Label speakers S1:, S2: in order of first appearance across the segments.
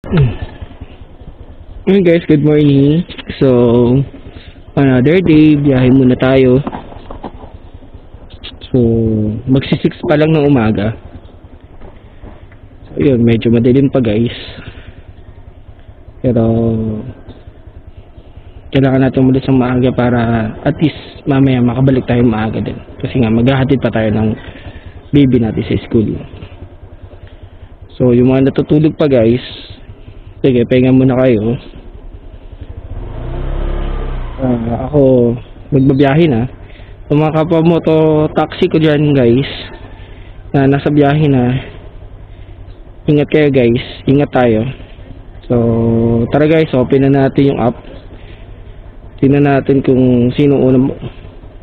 S1: Hey guys, good morning. So, another day, biyahe muna tayo. So, magsi-6 pa lang ng umaga. So, yun, medyo madilim pa guys. Pero, kailangan natin umalis ng maaga para at least mamaya makabalik tayo maaga din. Kasi nga, maghahatid pa tayo ng baby natin sa school. So, yung mga natutulog pa guys, sige, pahinga muna kayo. Ako magbabiyahe na. Yung mga kapwa moto taxi ko dyan guys na nasa biyahe na, ingat kayo guys, ingat tayo. So tara guys, open na natin yung app. Tingnan natin kung sino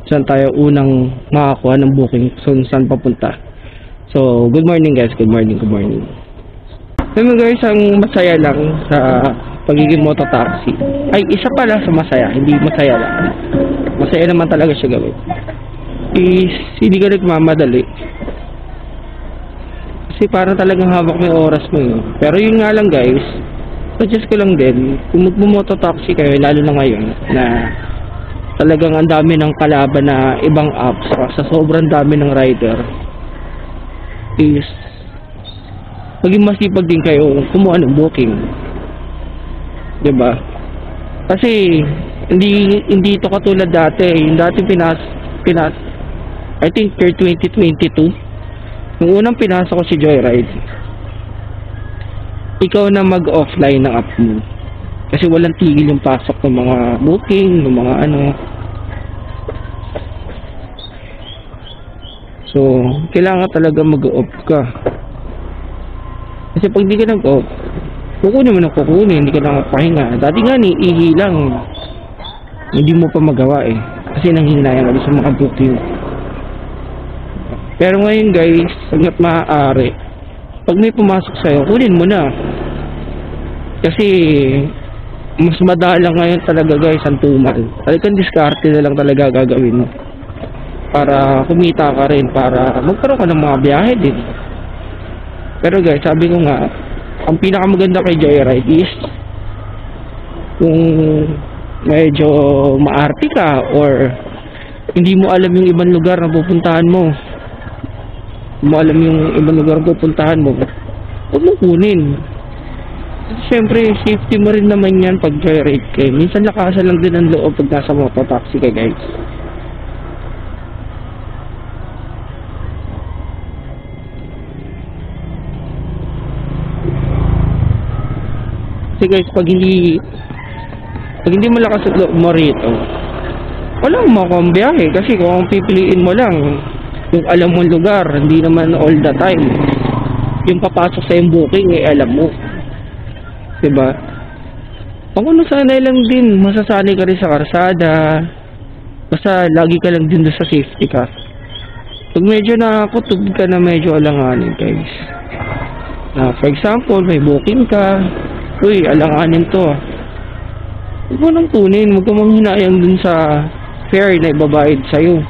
S1: saan tayo unang makakuha ng booking, so saan papunta. So good morning guys, good morning. Alam mo guys, ang masaya lang sa pagiging mototaxi ay isa pala sa masaya, hindi masaya lang. Masaya naman talaga siya gawin. Is hindi ka nagmamadali. Kasi parang talagang hawak mo yung oras mo yun. Pero yun nga lang guys, suggest ko lang din, kung magmo-mototaxi kayo, lalo na ngayon, na talagang ang dami ng kalaban na ibang apps, sa sobrang dami ng rider, is maging masipag din kayo kumuha ng booking. Diba? Kasi hindi ito katulad dati. Yung dati pinas I think year 2022, yung unang pinasa ko si Joyride, ikaw na mag-offline ng app mo. Kasi walang tigil yung pasok ng mga booking, ng mga ano. So, kailangan talaga mag-off ka. Kasi pag di ka nag-off, kukunin mo na kukunin, hindi ka na pahinga. Dati nga ni ihi lang, hindi mo pa magawa eh. Kasi nanghinayang ka sa mga booking. Pero ngayon guys, hanggat maaari, pag may pumasok sa'yo, kunin mo na. Kasi mas madalang ngayon talaga guys ang tumal. Talagang diskarte na lang talaga gagawin mo para kumita ka rin, para magkaroon ka ng mga biyahe din. Pero guys, sabi ko nga, ang pinakamaganda kay Joyride is kung medyo maarte ka or hindi mo alam yung ibang lugar na pupuntahan mo, huwag mo kunin. Siyempre, safety mo rin naman yan pag Joyride ka. Minsan lakasan lang din ang loob pag nasa mototaxi ka guys. Kasi guys, pag hindi malakas ang loob mo rito, walang makakang biyahe. Kasi kung pipiliin mo lang yung alam mong lugar, hindi naman all the time yung papasok sa yung booking alam mo, diba? Kung ano, sanay lang din, masasanay ka rin sa karsada, basta lagi ka lang din doon sa safety ka. Pag medyo nakakutub ka na, medyo alanganin guys, for example may booking ka, uy, alanganin to, huwag mo nang kunin, huwag ka manghinayang dun sa fare na ibabayad sa'yo.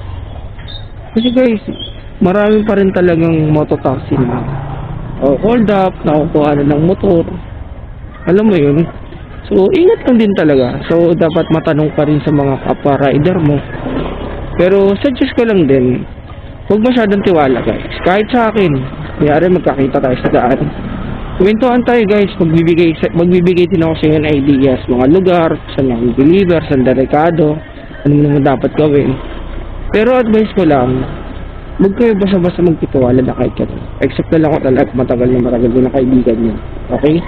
S1: Kasi guys, marami pa rin talagang mototaxi na hold up, nakukuha na ng motor, alam mo yun. So ingat lang din talaga. So dapat matanong pa rin sa mga kapwa rider mo. Pero suggest ko lang din, huwag masyadong tiwala guys. Kahit sa akin, mayari magkakita tayo sa daan, kwentuhan tayo guys, magbibigay din ako sa inyo ng ideas, mga lugar, saan yung deliver, saan delikado, ano naman dapat gawin. Pero advice ko lang, huwag kayo basta-basta magtitiwala na kahit kayo. Except na lang ako talaga matagal na kaibigan nyo. Okay?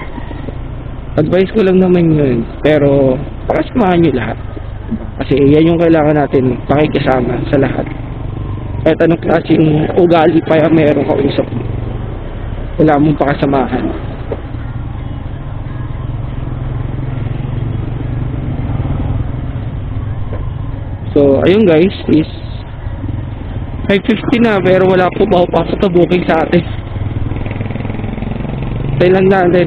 S1: Advice ko lang naman yun. Pero pakasamahan nyo lahat. Kasi yan yung kailangan natin, pakikisama sa lahat. Kahit anong klaseng ugali pa yung meron kausap mo, wala mong pakasamahan. So ayun guys, is 5:50 na pero wala po pasok na booking sa atin. Tayo lang natin.